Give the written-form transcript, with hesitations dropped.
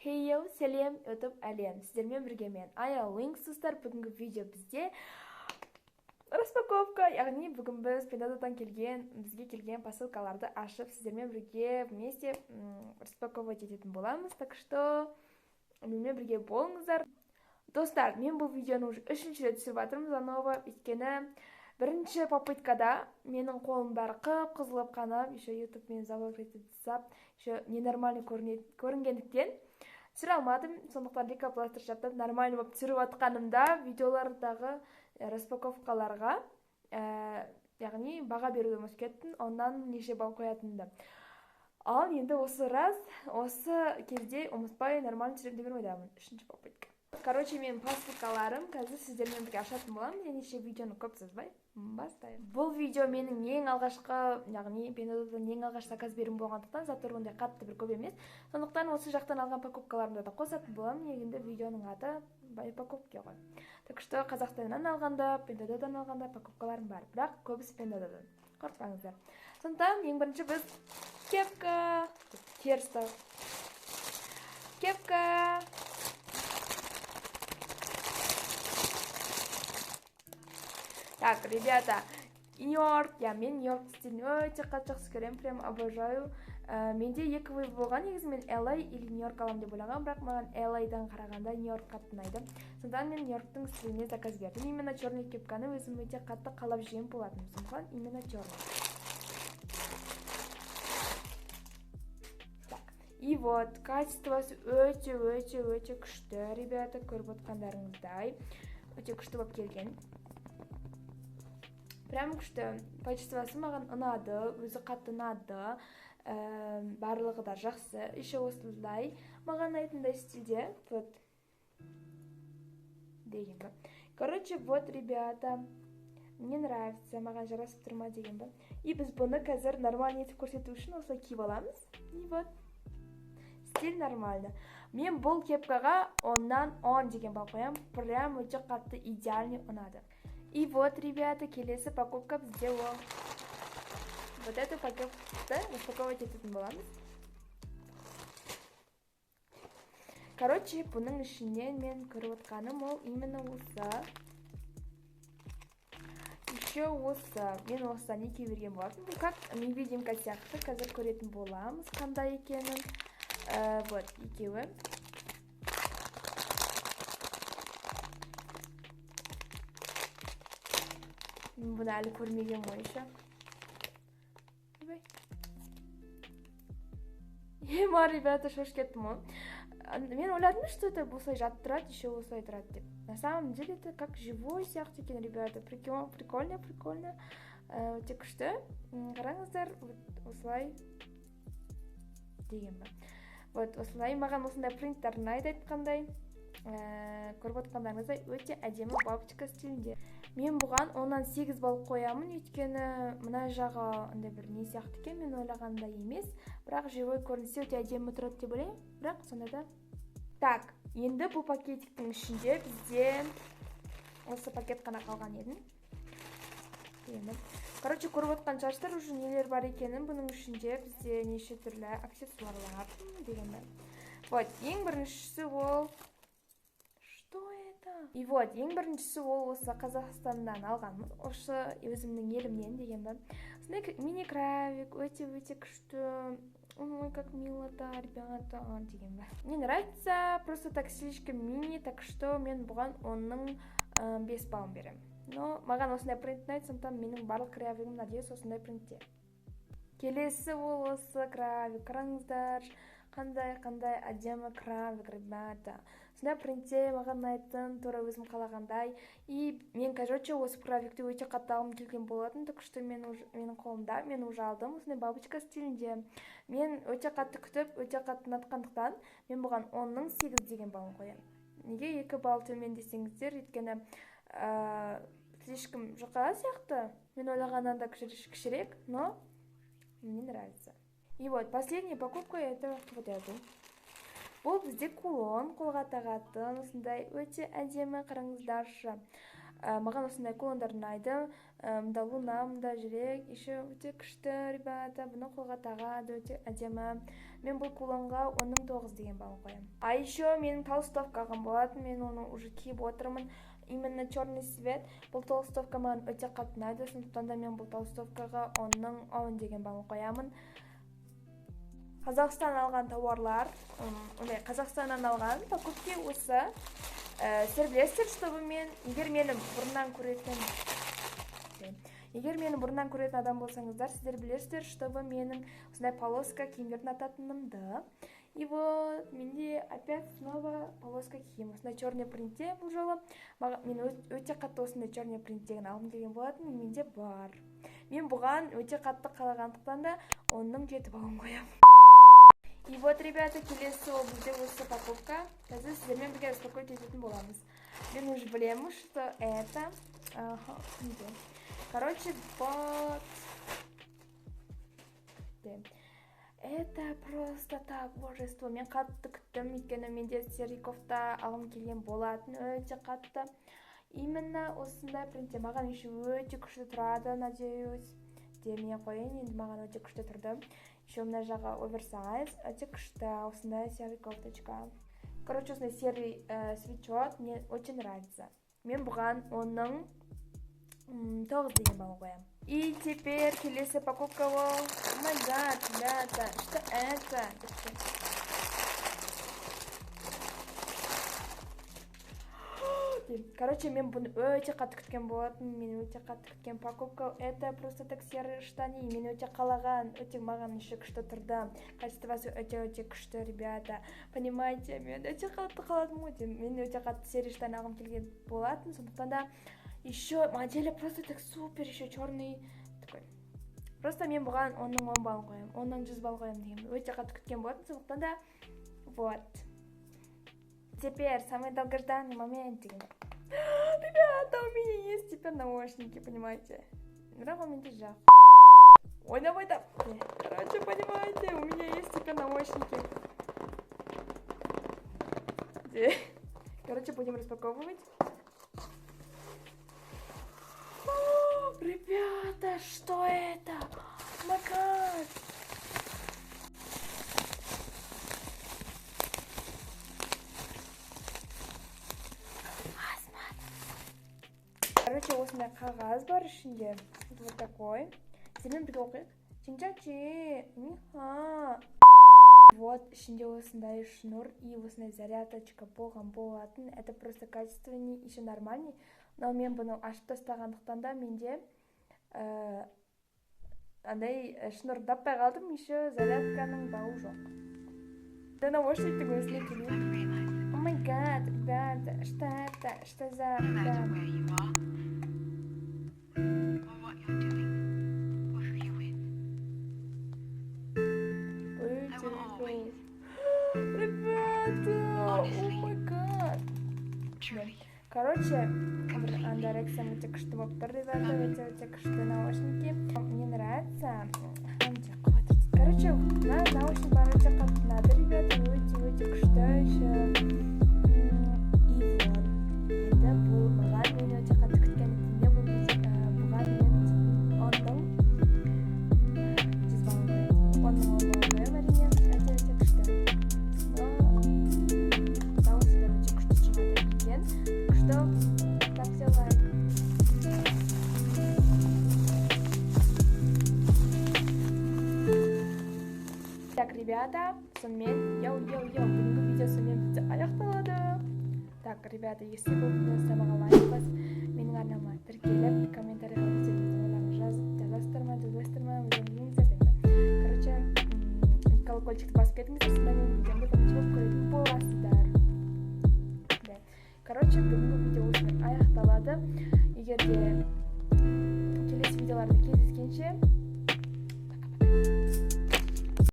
Хейеу, сәлем, YouTube әлем. Сіздермен бірге мен Ая Wings достар. Бүгінгі видео бізде распаковка, яғни бүгін біз Пендадан бізге келген посылкаларды ашып, сіздермен бірге вместе распаковать ететін боламыз. Так что менімен бірге болыңыздар. Достар, мен бұл видеоны уже 3-ші рет түсіріп жатырмын заново, өйткені бірінші попыткада менің қолым бәрі қып-қызылып қанып, еще YouTube мен залог етіп тастап, еще ненормальный көрінгендіктен түсіре алмадым. Сондықтан рекапластыр жаптап, нормально болып түсіріп жатқанымда видеолардағы распаковкаларға, яғни баға беруді ұмытып кеттім, ондан неше балл қоятынымды. Ал енді осы кезде ұмытпай нормально түсірем деген ойдамын. 3-ші попытка. Короче, мен посылкаларым қазір сіздермен бірге ашатын боламын. Ендеше видеоны көп созбай бастайық. Бұл видео менің ең алғашқы, яғни Пендадан ең алғаш заказ беруім болғандықтан заттар ондай қатты бір көп емес. Сондықтан осы жақтан алған покупкаларымды да қосатын боламын. Егінде видеоның аты бай покупка ғой. Так что Қазақстаннан алғанда, Пендадан алғанда покупкаларым бар, бірақ көбісі Пендадан. Қорықпаңыздар. Сондықтан ең бірінші біз кепка, кепка. Так, ребята, Нью-Йорк, мен Нью-Йорк стилін өте қатты жақсы көремін, прям обожаю. Менде екі выбор болған, негізі мен LA или Нью-Йорк аламын деп ойлаған, бірақ маған LA-дан қарағанда Нью-Йорк қатты ұнайды. Сондықтан мен Нью-Йорктың стиліне заказ бердім. Именно черный кепканы өзім өте қатты қалап жеген болатынмын. Сондықтан именно черный. И вот, качествосы өте күшті, ребята, көріп отқандарыңыздай. Өте күшті болып келген. Прям күшті. Качествосы маған ұнады, өзі қатты ұнады. Барлығы да жақсы. Еще осылай маған айтындай стилде. Вот. Деген ба. Короче, вот, ребята. Мне нравится. Маған жарасып тұрма деген ба. И біз бұны қазір нормально етіп көрсету үшін осылай киіп аламыз. И вот. Стиль нормально. Мен бұл кепкаға 10-нан 10 деген балл қоям. Прям өте қатты идеальный ұнады. И вот, ребята, келесі покупка бізде ол. Вот эту покупканы распаковать ететін боламыз. Короче, бұның ішінен мен көріп отқаным ол именно осы. Еще осы. Мен осыдан екеу берген болатын. Бұл как невидимка сияқты қазір көретін боламыз қандай екенін. Вот, екеуі. Бұны әлі көрмеген ойша. Ема, ребята, шош кеттім ол. Мен ойладым, что это осылай жатып тұрады, еще осылай тұрады деп. На самом деле это как живой сияқты екен, ребята. Прикольно. Өте күшті. Қараңыздар, осылай деген ба. Вот, осылай маған осындай принттер ұнайды айтқандай. Көріп отқандарыңыздай өте әдемі бабочка стилінде. Мен бұған 10-нан 8 балл қоямын, өйткені мына жағы андай бір не сияқты екен, мен ойлағандай емес, бірақ живой көрінсе өте әдемі тұрады деп ойлаймын, бірақ сонда да. Так, енді бұл пакетиктің ішінде бізде осы пакет қана қалған еді. Короче, көріп отқан шығарсыздар, уже нелер бар екенін, бұның ішінде бізде неше түрлі аксессуарлар деген бар. Вот, ең біріншісі ол И вот, ең біріншісі ол осы Қазақстаннан алғанмын. Осы өзімнің елімнен деген ба. Мини-кравик, өте күшті. Ой, как мило-то, ребята, деген ба. Мне нравится, просто так слишком мини, так что мен бұған 10-ның 5 балын берем. Но маған осындай принт ұнайды, сондықтан менің барлық кравигім надеюсь осындай принтте. Келесі ол осы кравик, қараңыздар. Қандай әдемі кравик, ребята. Сондай принтте маған ұнайтын, тура өзім қалағандай. И мен, короче, осы кравикті өте қатты алғым келген болатын, так что менің қолымда, мен уже алдым, осындай бабочка стилінде. Мен өте қатты күтіп, өте қатты ұнатқандықтан, мен бұған 10-ның 8 деген балын қоям. Неге 2 балл төмен десеңіздер, өйткені слишком жұқа сияқты. Мен ойлағаннан да кішірек, но мне нравится. И вот, последняя покупка это вот эту. Бұл бізде кулон, қолға тағатын, осындай өте әдемі, қараңыздаршы. Маған осындай кулондар ұнайды. Мында луна, мында жүрек, еще өте күшті, ребята. Бұны қолға тағады, өте әдемі. мен бұл кулонға 10-9 деген балл қоямын. А еще менің толстовкағым болатын, мен оны уже киіп отырмын. Именно черный цвет. Бұл толстовка маған өте қатты ұнайды, сондықтан да мен бұл толстовкаға 10 деген балл қоямын. Қазақстан алған тауарлар, Қазақстаннан алған покупки осы. Сіздер білесіздер, чтобы егер мені бұрыннан көретін адам болсаңыздар, сіздер білесіздер, чтобы менің осындай полоска киімдерін ататынымды. И вот, менде опять снова полоска киім. Осындай черный принтте бұл жолы. Мен өте қатты осындай черный принттеген алғым келген болатын, менде бар. Мен бұған өте қатты қалағандықтан да 7 баллын қоямын. И вот, ребята, келесі ол бізде осы покупка. Қазір сіздермен бірге распаковать ететін боламыз. Мен уже білемін, что это... Короче, вот... Это просто так, божество. Мен қатты күттім, өйткені менде серый кофта алғым келген болатын, өте қатты. Именно осындай принтте маған еще өте күшті тұрады, надеюсь. Демей қойын, енді маған өте күшті тұрды. Еще мына жағы оверсайз, өте күшті, осындай серый кофточка. Короче, осындай серый свитшот мне очень нравится. Мен бұған 9 деген балл қоямын. И теперь келесі покупка ол. О май гад, ребята, что это? Короче, мен бұны өте қатты күткен болатын, мен өте қатты күткен покупка. Это просто так серый штани, мен өте қалаған, өте маған еще күшті тұрды. Качествосы өте күшті, ребята. Понимаете, мен өте қатты қаладым ғой, мен өте қатты серый штани алғым келген болатын, сондықтан да еще модели просто так супер, еще черный такой. Просто мен бұған 10 балл қоямын, 10 балл қоямын деген. Өте қатты күткен болатын, сондықтан да вот. Теперь самый долгожданный момент. Ребята, у меня есть теперь наушники, понимаете? Бірақ у меня жақ. Ой, давай там. Короче, понимаете, у меня есть теперь наушники. Короче, будем распаковывать. Ребята, что это? Макар! Короче, осындай қағаз бар ішінде. Вот такой. Сенімен бірге оқиық. Чинчачи. Миха. Вот, ішінде осындай шнур и осындай зарядочка болған болатын. Это просто качественный, еще нормальный. Но мен бұны ашып тастағандықтан да менде андай шнур таппай қалдым, еще зарядканың бауы жоқ. Да наушниктің өзіне келейін. О май гад, ребята, что это? Что за... Ребята, о май гад. Короче, андерексом өте күшті болып тұр, ребята, өте күшті наушники. Мне нравится. Короче, наушник бар өте қатты ұнады, ребята, өте күшті еще. И вот, енді бұл маған мен өте қатты күткен етінде бұл бұған мен 10 балл қоямын, әрине, өте күшті. Дауысы да өте күшті шығады екен. Күшті. Ставьте лайк. Так, ребята, сонымен, бүгінгі видео сонымен бізде аяқталады. Так, ребята, если бұл видео сабаға лайк бас, менің арнама тіркеліп, комментарийға өздеріңіздің ойларыңызды жазасыздар ма, өздеріңіздер дейді. Короче, колокольчикті басып кетіңіздер, сонда менің видеомды бірінші болып көретін боласыздар. Короче, бүгінгі видео осымен аяқталады. Егер де келесі видеоларда кездескенше